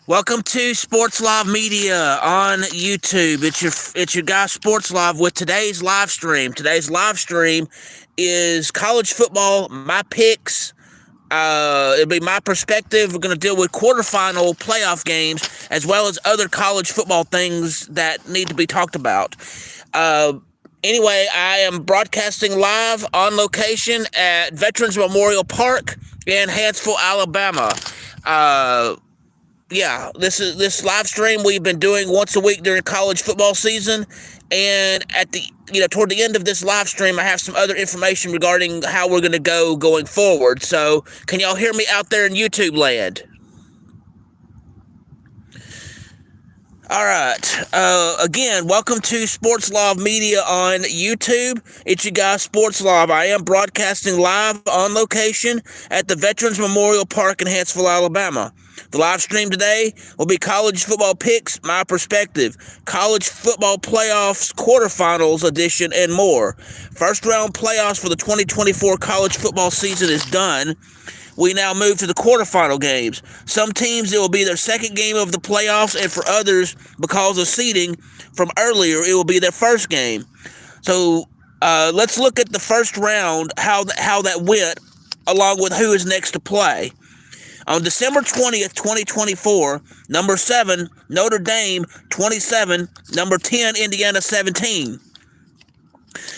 Welcome to Sports Live Media on YouTube. It's your guy Sports Live with today's live stream. Today's live stream is college football, my picks. It'll be my perspective. We're going to deal with quarterfinal playoff games as well as other college football things that need to be talked about. Uh, anyway, I am broadcasting live on location at Veterans Memorial Park in Huntsville, Alabama. Uh, this live stream we've been doing once a week during college football season, and at the toward the end of this live stream, I have some other information regarding how we're going to go going forward. So, can y'all hear me out there in YouTube land? All right. Again, welcome to Sports Live Media on YouTube. It's your guy, Sports Live. I am broadcasting live on location at the Veterans Memorial Park in Huntsville, Alabama. The live stream today will be college football picks, my perspective, college football playoffs, quarterfinals edition, and more. First round playoffs for the 2024 college football season is done. We now move to the quarterfinal games. Some teams, it will be their second game of the playoffs, and for others, because of seeding from earlier, it will be their first game. So let's look at the first round, how that went, along with who is next to play. On December 20th, 2024, number 7, Notre Dame, 27, number 10, Indiana, 17.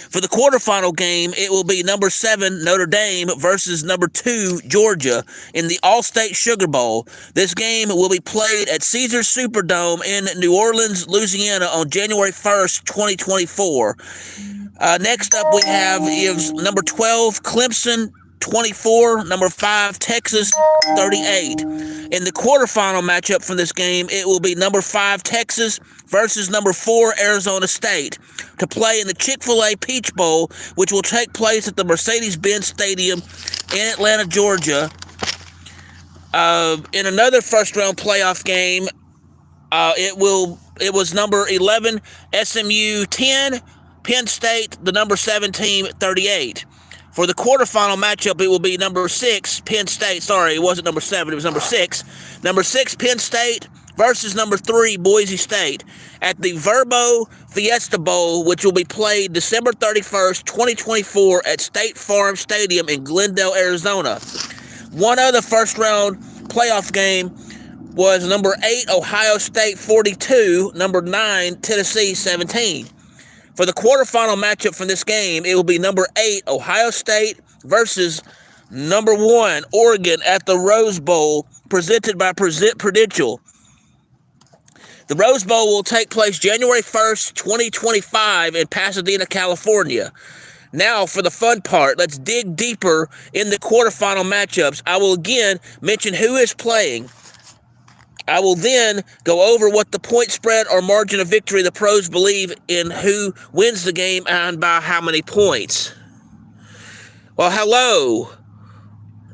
For the quarterfinal game, it will be number 7, Notre Dame versus number 2, Georgia in the All-State Sugar Bowl. This game will be played at Caesars Superdome in New Orleans, Louisiana on January 1st, 2024. Next up, we have is number 12, Clemson, 24, number 5, Texas, 38. In the quarterfinal matchup from this game, it will be number 5, Texas versus number 4, Arizona State to play in the Chick-fil-A Peach Bowl, which will take place at the Mercedes-Benz Stadium in Atlanta, Georgia. In another first-round playoff game, it was number 11, SMU 10, Penn State, the number 7 team, 38. For the quarterfinal matchup, it will be number 6, Penn State. Sorry, it wasn't number 7, it was number 6. Number 6, Penn State versus number 3, Boise State at the Verbo Fiesta Bowl, which will be played December 31st, 2024 at State Farm Stadium in Glendale, Arizona. One other first-round playoff game was number 8, Ohio State 42, number 9, Tennessee 17. For the quarterfinal matchup from this game, it will be number 8, Ohio State versus number 1, Oregon at the Rose Bowl, presented by Prudential. The Rose Bowl will take place January 1st, 2025 in Pasadena, California. Now, for the fun part, let's dig deeper in the quarterfinal matchups. I will again mention who is playing. I will then go over what the point spread or margin of victory the pros believe in who wins the game and by how many points. Well, hello.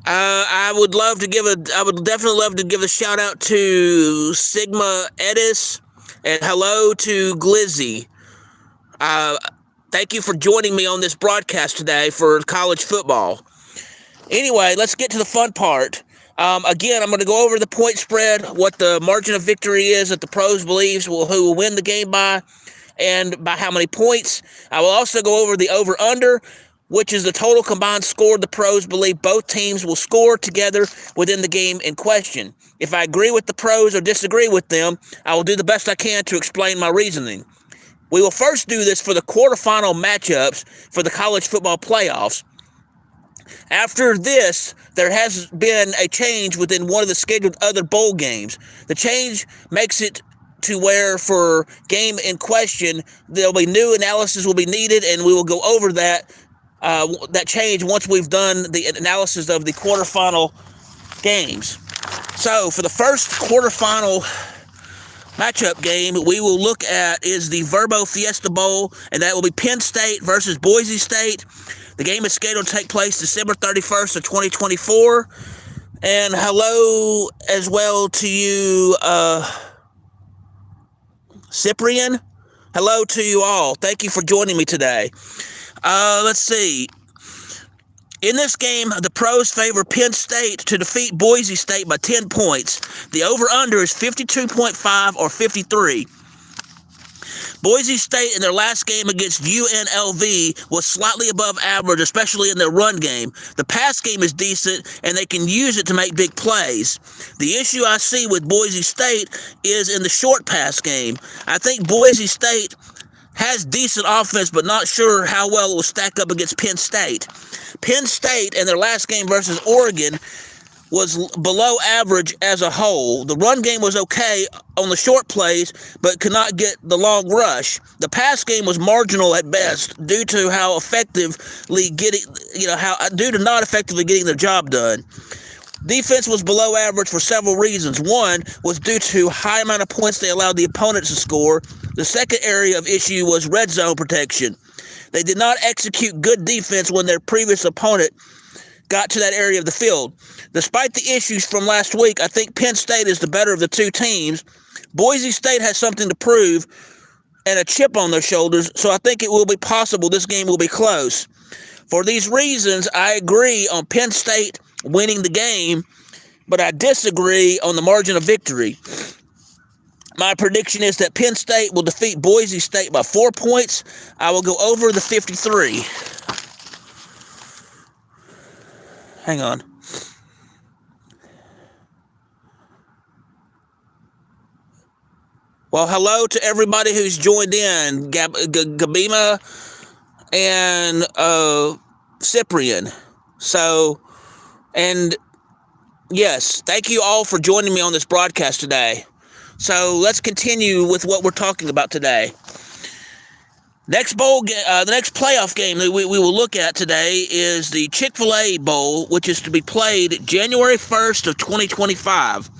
I would definitely love to give a shout out to Sigma Edis, and hello to Glizzy. Thank you for joining me on this broadcast today for college football. Anyway, let's get to the fun part. Again, I'm going to go over the point spread, what the margin of victory is that the pros believes who will win the game by, and by how many points. I will also go over the over-under, which is the total combined score the pros believe both teams will score together within the game in question. If I agree with the pros or disagree with them, I will do the best I can to explain my reasoning. We will first do this for the quarterfinal matchups for the college football playoffs. After this, there has been a change within one of the scheduled other bowl games. The change makes it to where for game in question, there'll be new analysis will be needed, and we will go over that change once we've done the analysis of the quarterfinal games. So for the first quarterfinal matchup game we will look at is the Verbo Fiesta Bowl, and that will be Penn State versus Boise State. The game is scheduled to take place December 31st of 2024. And hello as well to you, Cyprian. Hello to you all. Thank you for joining me today. Let's see. In this game, the pros favor Penn State to defeat Boise State by 10 points. The over-under is 52.5 or 53. Boise State in their last game against UNLV was slightly above average, especially in their run game. The pass game is decent, and they can use it to make big plays. The issue I see with Boise State is in the short pass game. I think Boise State has decent offense, but not sure how well it will stack up against Penn State. Penn State in their last game versus Oregon was below average as a whole. The run game was okay on the short plays, but could not get the long rush. The pass game was marginal at best due to not effectively getting their job done. Defense was below average for several reasons. One was due to high amount of points they allowed the opponents to score. The second area of issue was red zone protection. They did not execute good defense when their previous opponent got to that area of the field. Despite the issues from last week, I think Penn State is the better of the two teams. Boise State has something to prove and a chip on their shoulders, so I think it will be possible this game will be close. For these reasons, I agree on Penn State winning the game, but I disagree on the margin of victory. My prediction is that Penn State will defeat Boise State by 4 points. I will go over the 53. Hang on. Well, hello to everybody who's joined in. Gabima and Cyprian. And yes, thank you all for joining me on this broadcast today. So let's continue with what we're talking about today. The next playoff game that we will look at today is the Chick-fil-A Bowl, which is to be played January 1st of 2025.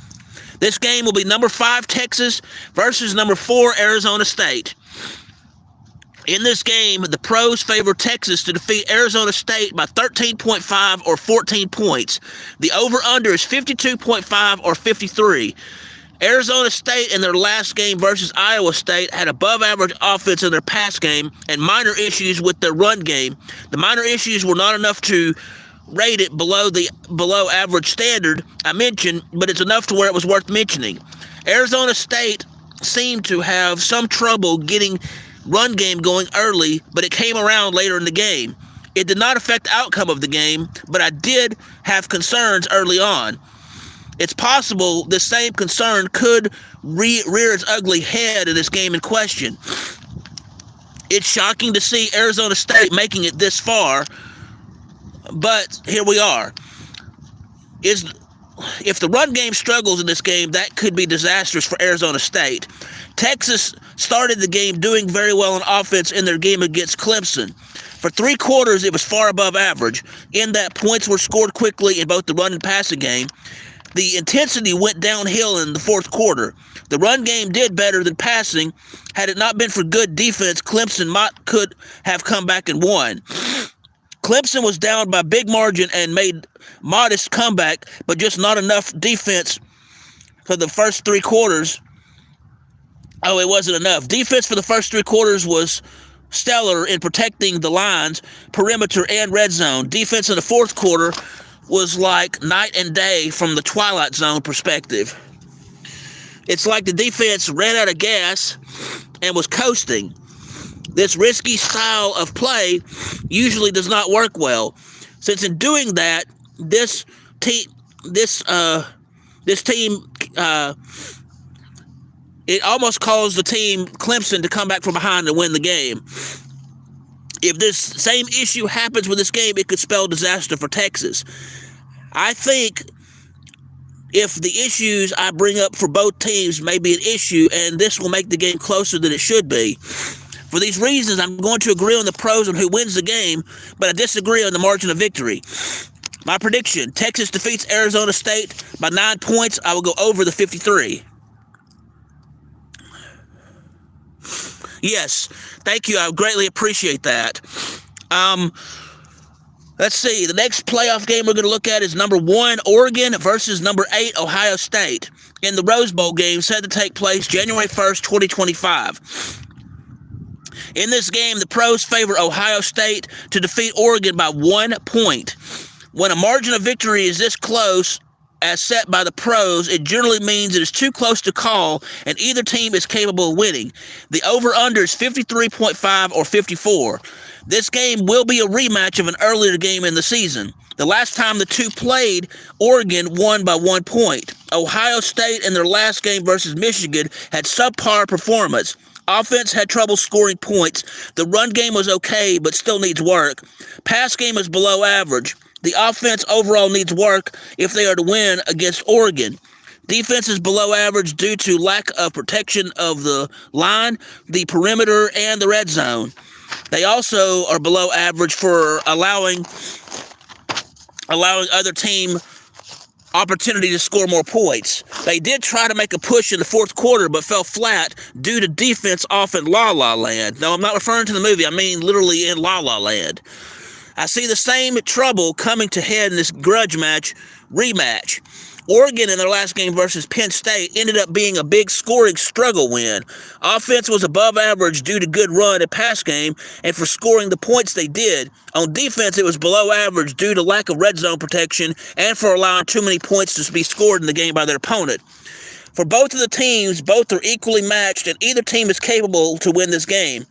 This game will be number 5 Texas versus number 4 Arizona State. In this game, the pros favor Texas to defeat Arizona State by 13.5 or 14 points. The over-under is 52.5 or 53. Arizona State in their last game versus Iowa State had above-average offense in their pass game and minor issues with their run game. The minor issues were not enough to rate it below average standard I mentioned, but it's enough to where it was worth mentioning. Arizona State seemed to have some trouble getting run game going early, but it came around later in the game. It did not affect the outcome of the game, but I did have concerns early on. It's possible the same concern could rear its ugly head in this game in question. It's shocking to see Arizona State making it this far, but here we are. If the run game struggles in this game, that could be disastrous for Arizona State. Texas started the game doing very well on offense in their game against Clemson. For 3 quarters, it was far above average, in that points were scored quickly in both the run and passing game. The intensity went downhill in the 4th quarter. The run game did better than passing. Had it not been for good defense, Clemson could have come back and won. Clemson was down by big margin and made modest comeback, but just not enough defense for the first 3 quarters. Oh, it wasn't enough. Defense for the first 3 quarters was stellar in protecting the lines, perimeter, and red zone. Defense in the 4th quarter was like night and day from the Twilight Zone perspective. It's like the defense ran out of gas and was coasting. This risky style of play usually does not work well, since in doing that, this team, it almost caused the team Clemson to come back from behind and win the game. If this same issue happens with this game, it could spell disaster for Texas. I think if the issues I bring up for both teams may be an issue, and this will make the game closer than it should be. For these reasons, I'm going to agree on the pros on who wins the game, but I disagree on the margin of victory. My prediction, Texas defeats Arizona State by 9 points. I will go over the 53. Yes, thank you. I greatly appreciate that. Let's see. The next playoff game we're going to look at is number 1, Oregon versus number 8, Ohio State, in the Rose Bowl game set to take place January 1st, 2025. In this game, the pros favor Ohio State to defeat Oregon by 1 point. When a margin of victory is this close, as set by the pros, it generally means it is too close to call and either team is capable of winning. The over-under is 53.5 or 54. This game will be a rematch of an earlier game in the season. The last time the two played, Oregon won by 1 point. Ohio State in their last game versus Michigan had subpar performance. Offense had trouble scoring points. The run game was okay, but still needs work. Pass game is below average. The offense overall needs work if they are to win against Oregon. Defense is below average due to lack of protection of the line, the perimeter, and the red zone. They also are below average for allowing other team opportunity to score more points. They did try to make a push in the fourth quarter, but fell flat due to defense off in La La Land. No, I'm not referring to the movie. I mean literally in La La Land. I see the same trouble coming to head in this grudge match rematch. Oregon in their last game versus Penn State ended up being a big scoring struggle win. Offense was above average due to good run and pass game and for scoring the points they did. On defense, it was below average due to lack of red zone protection and for allowing too many points to be scored in the game by their opponent. For both of the teams, both are equally matched and either team is capable to win this game.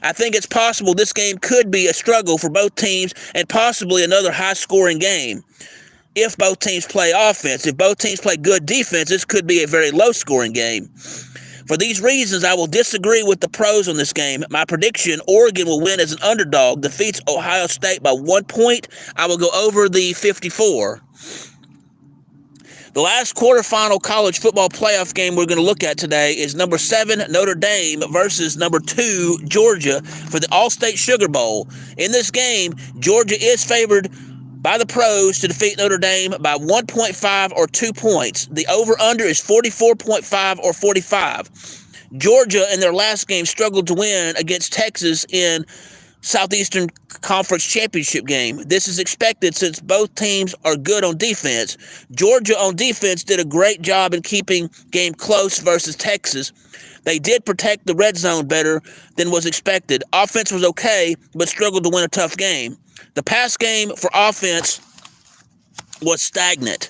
I think it's possible this game could be a struggle for both teams and possibly another high-scoring game. If both teams play offense, if both teams play good defense, this could be a very low-scoring game. For these reasons, I will disagree with the pros on this game. My prediction, Oregon will win as an underdog, defeats Ohio State by 1 point. I will go over the 54. The last quarterfinal college football playoff game we're going to look at today is number 7 Notre Dame versus number 2 Georgia for the All-State Sugar Bowl. In this game, Georgia is favored by the pros to defeat Notre Dame by 1.5 or 2 points. The over-under is 44.5 or 45. Georgia in their last game struggled to win against Texas in Southeastern Conference Championship game. This is expected since both teams are good on defense. Georgia on defense did a great job in keeping game close versus Texas. They did protect the red zone better than was expected. Offense was okay, but struggled to win a tough game. The pass game for offense was stagnant.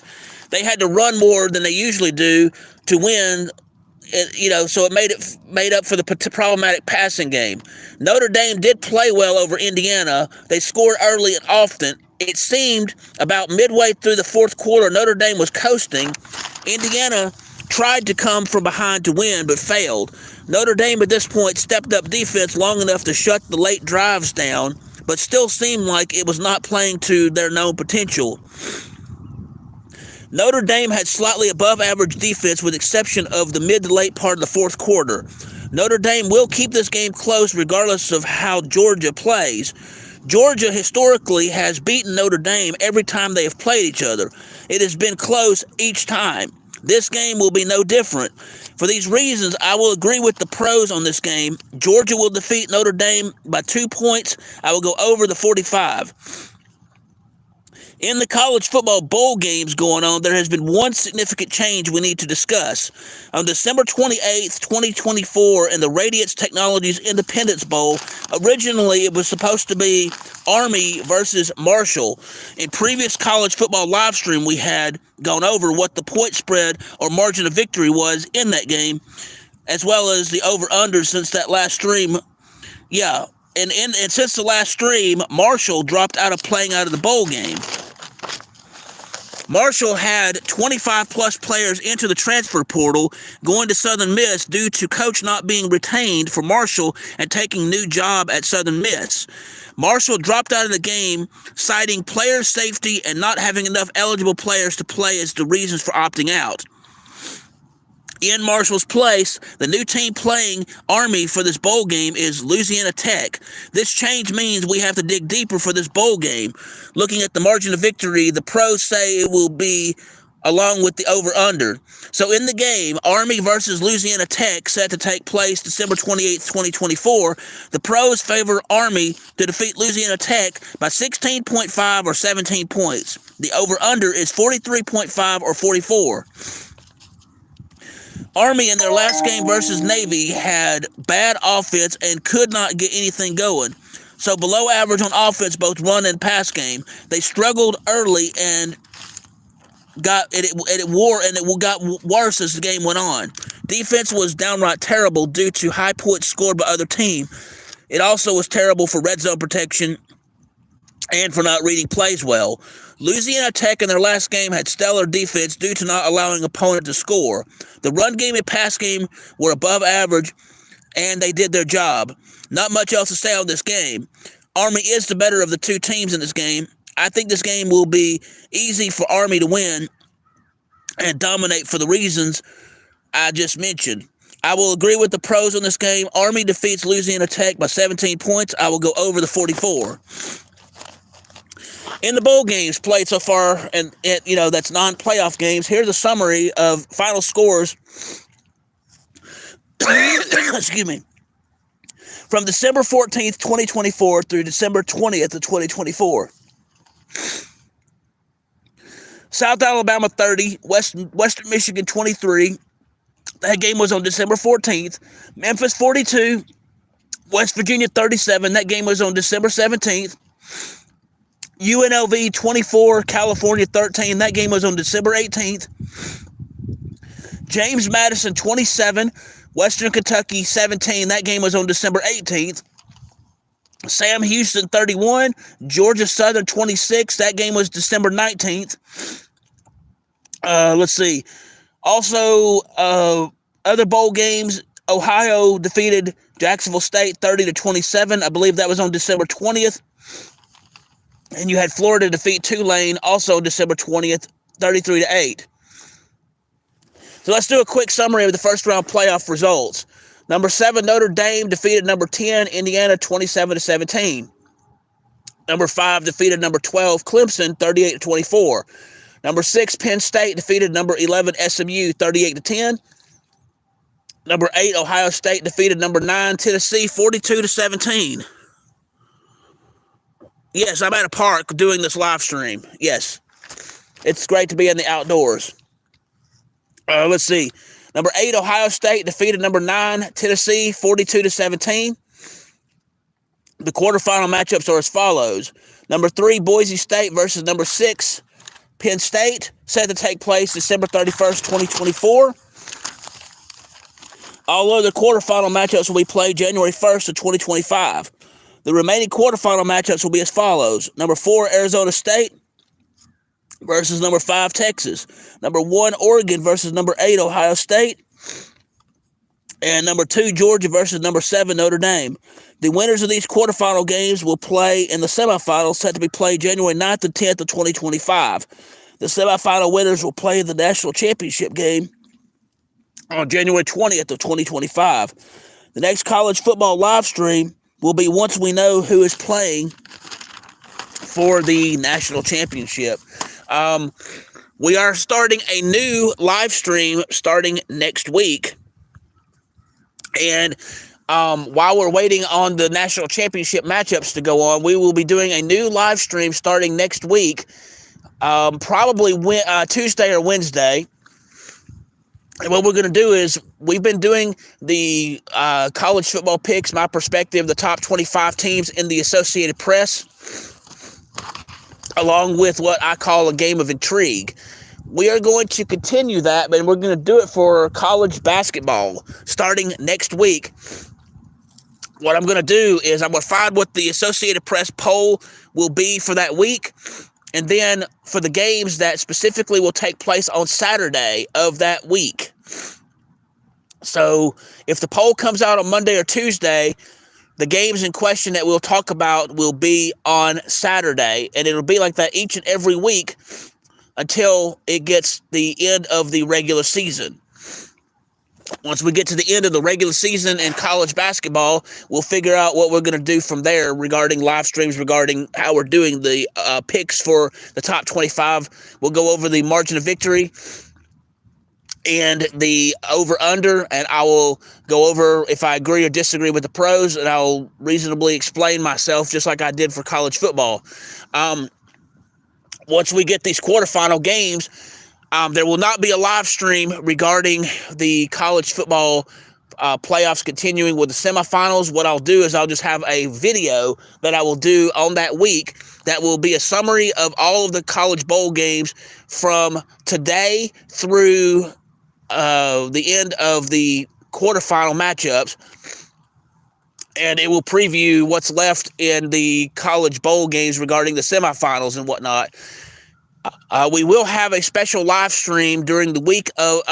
They had to run more than they usually do to win. So it made up for the problematic passing game. Notre Dame did play well over Indiana. They scored early and often. It seemed about midway through the fourth quarter, Notre Dame was coasting. Indiana tried to come from behind to win, but failed. Notre Dame at this point stepped up defense long enough to shut the late drives down, but still seemed like it was not playing to their known potential. Notre Dame had slightly above average defense with exception of the mid to late part of the fourth quarter. Notre Dame will keep this game close regardless of how Georgia plays. Georgia historically has beaten Notre Dame every time they have played each other. It has been close each time. This game will be no different. For these reasons, I will agree with the pros on this game. Georgia will defeat Notre Dame by 2 points. I will go over the 45. In the college football bowl games going on, there has been one significant change we need to discuss. On December 28th, 2024, in the Radiance Technologies Independence Bowl, originally it was supposed to be Army versus Marshall. In previous college football live stream, we had gone over what the point spread or margin of victory was in that game, as well as the over-under since that last stream. Yeah, and since the last stream, Marshall dropped out of playing out of the bowl game. Marshall had 25-plus players enter the transfer portal going to Southern Miss due to coach not being retained for Marshall and taking new job at Southern Miss. Marshall dropped out of the game, citing player safety and not having enough eligible players to play as the reasons for opting out. In Marshall's place, the new team playing Army for this bowl game is Louisiana Tech. This change means we have to dig deeper for this bowl game. Looking at the margin of victory, the pros say it will be along with the over-under. So in the game, Army versus Louisiana Tech set to take place December 28th, 2024. The pros favor Army to defeat Louisiana Tech by 16.5 or 17 points. The over-under is 43.5 or 44. Army in their last game versus Navy had bad offense and could not get anything going. So below average on offense, both run and pass game. They struggled early and got worse as the game went on. Defense was downright terrible due to high points scored by other team. It also was terrible for red zone protection and for not reading plays well. Louisiana Tech in their last game had stellar defense due to not allowing opponent to score. The run game and pass game were above average, and they did their job. Not much else to say on this game. Army is the better of the two teams in this game. I think this game will be easy for Army to win and dominate for the reasons I just mentioned. I will agree with the pros on this game. Army defeats Louisiana Tech by 17 points. I will go over the 44. In the bowl games played so far, and that's non-playoff games, here's a summary of final scores. Excuse me. From December 14th, 2024 through December 20th of 2024. South Alabama 30, Western Michigan 23. That game was on December 14th. Memphis 42, West Virginia 37. That game was on December 17th. UNLV 24, California 13. That game was on December 18th. James Madison 27, Western Kentucky 17. That game was on December 18th. Sam Houston 31, Georgia Southern 26. That game was December 19th. Let's see. Also, other bowl games, Ohio defeated Jacksonville State 30-27. I believe that was on December 20th. And you had Florida defeat Tulane also December 20th, 33-8. So let's do a quick summary of the first round playoff results. Number 7, Notre Dame defeated number 10, Indiana 27-17. Number 5 defeated number 12, Clemson 38-24. Number 6, Penn State defeated number 11, SMU 38-10. Number 8, Ohio State defeated number 9, Tennessee 42-17. Yes, I'm at a park doing this live stream. Yes, it's great to be in the outdoors. Let's see. Number 8, Ohio State defeated number 9, Tennessee 42-17. The quarterfinal matchups are as follows. Number 3, Boise State versus number 6, Penn State, set to take place December 31st, 2024. All other quarterfinal matchups will be played January 1st of 2025. The remaining quarterfinal matchups will be as follows. Number 4, Arizona State versus number 5, Texas. Number 1, Oregon versus number 8, Ohio State. And number 2, Georgia versus number 7, Notre Dame. The winners of these quarterfinal games will play in the semifinals set to be played January 9th and 10th of 2025. The semifinal winners will play the national championship game on January 20th of 2025. The next college football live stream will be once we know who is playing for the national championship. We are starting a new live stream starting next week. And while we're waiting on the national championship matchups to go on, we will be doing a new live stream starting next week, probably Tuesday or Wednesday. And what we're going to do is we've been doing the college football picks, my perspective, the top 25 teams in the Associated Press, along with what I call a game of intrigue. We are going to continue that, but we're going to do it for college basketball starting next week. What I'm going to do is I'm going to find what the Associated Press poll will be for that week, and then for the games that specifically will take place on Saturday of that week. So if the poll comes out on Monday or Tuesday, the games in question that we'll talk about will be on Saturday, and it'll be like that each and every week until it gets the end of the regular season. Once we get to the end of the regular season in college basketball, we'll figure out what we're going to do from there regarding live streams, regarding how we're doing the picks for the top 25. We'll go over the margin of victory and the over-under, and I will go over if I agree or disagree with the pros, and I'll reasonably explain myself just like I did for college football. Once we get these quarterfinal games, There will not be a live stream regarding the college football playoffs continuing with the semifinals. What I'll do is I'll just have a video that I will do on that week that will be a summary of all of the college bowl games from today through the end of the quarterfinal matchups. And it will preview what's left in the college bowl games regarding the semifinals and whatnot. We will have a special live stream during the week of,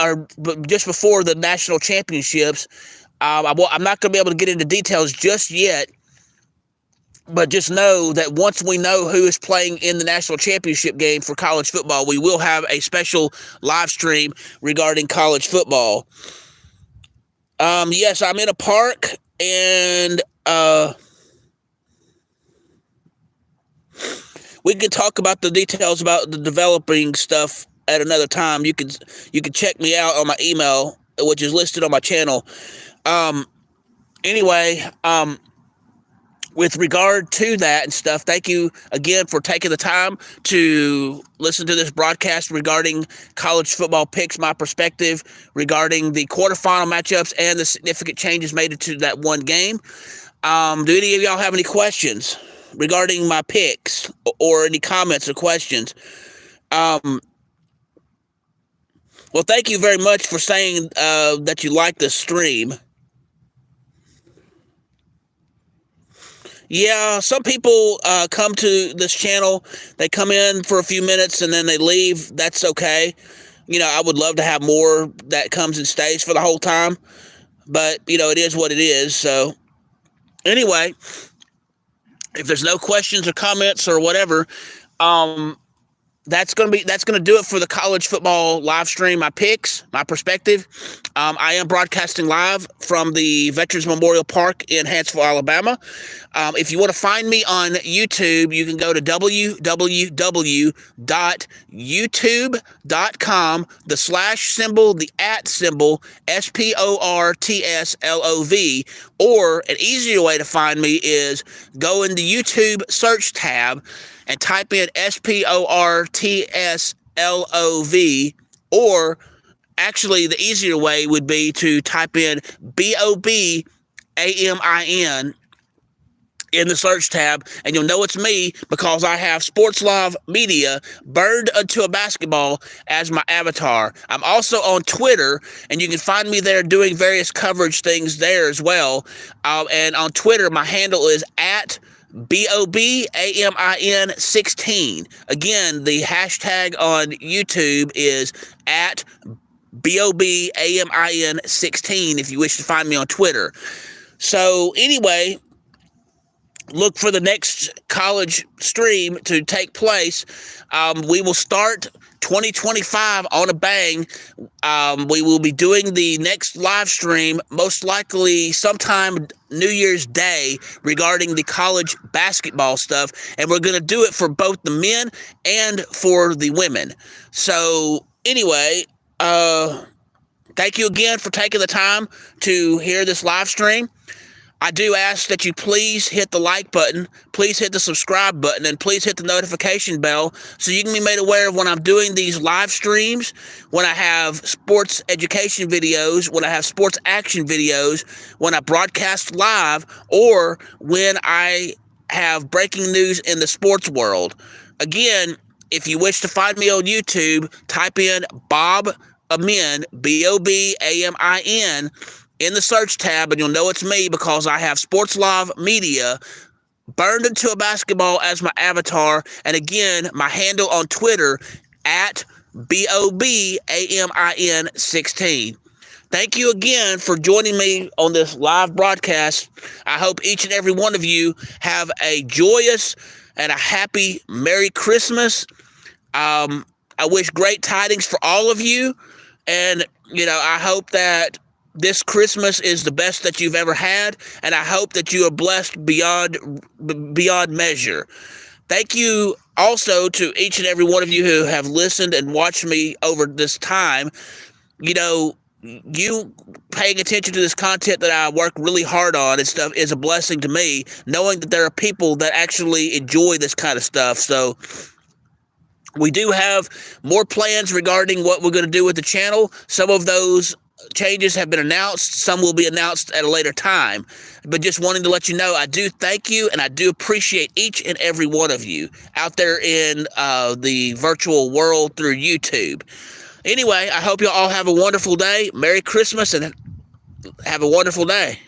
just before the national championships. I'm not going to be able to get into details just yet, but just know that once we know who is playing in the national championship game for college football, we will have a special live stream regarding college football. Yes, I'm in a park, and we can talk about the details about the developing stuff at another time. You can check me out on my email, which is listed on my channel. Anyway, with regard to that and stuff, thank you again for taking the time to listen to this broadcast regarding college football picks, my perspective regarding the quarterfinal matchups and the significant changes made to that one game. Do any of y'all have any questions regarding my picks or any comments or questions? Well, thank you very much for saying that you like the stream. Yeah, some people come to this channel, they come in for a few minutes and then they leave. That's okay. You know, I would love to have more that comes and stays for the whole time, but you know, it is what it is. So anyway, if there's no questions or comments or whatever, that's going to do it for the college football live stream, my picks, my perspective. I am broadcasting live from the Veterans Memorial Park in Huntsville, Alabama. If you want to find me on YouTube, you can go to www.youtube.com, the slash symbol, the at symbol, SPORTSLOV, or an easier way to find me is go in the YouTube search tab and type in SPORTSLOV, or actually the easier way would be to type in BOBAMIN in the search tab, and you'll know it's me because I have Sports Live Media burned unto a basketball as my avatar. I'm also on Twitter, and you can find me there doing various coverage things there as well. And on Twitter, my handle is at BOBAMIN16. Again, the hashtag on YouTube is at BOBAMIN16 if you wish to find me on Twitter. So anyway, look for the next college stream to take place. We will start 2025 on a bang. We will be doing the next live stream most likely sometime New Year's Day regarding the college basketball stuff, and we're going to do it for both the men and for the women. So anyway, thank you again for taking the time to hear this live stream. I do ask that you please hit the like button, please hit the subscribe button, and please hit the notification bell so you can be made aware of when I'm doing these live streams, when I have sports education videos, when I have sports action videos, when I broadcast live, or when I have breaking news in the sports world. Again, if you wish to find me on YouTube, type in Bob Amin, BOBAMIN, in the search tab, and you'll know it's me because I have Sports Live Media burned into a basketball as my avatar. And again, my handle on Twitter at BOBAMIN16. Thank you again for joining me on this live broadcast. I hope each and every one of you have a joyous and a happy Merry Christmas. I wish great tidings for all of you. And, you know, I hope that this Christmas is the best that you've ever had, and I hope that you are blessed beyond measure. Thank you also to each and every one of you who have listened and watched me over this time. You know, you paying attention to this content that I work really hard on and stuff is a blessing to me, knowing that there are people that actually enjoy this kind of stuff. So We do have more plans regarding what we're going to do with the channel. Some of those changes have been announced. Some will be announced at a later time. But just wanting to let you know, I do thank you, and I do appreciate each and every one of you out there in the virtual world through YouTube. Anyway, I hope you all have a wonderful day. Merry Christmas, and have a wonderful day.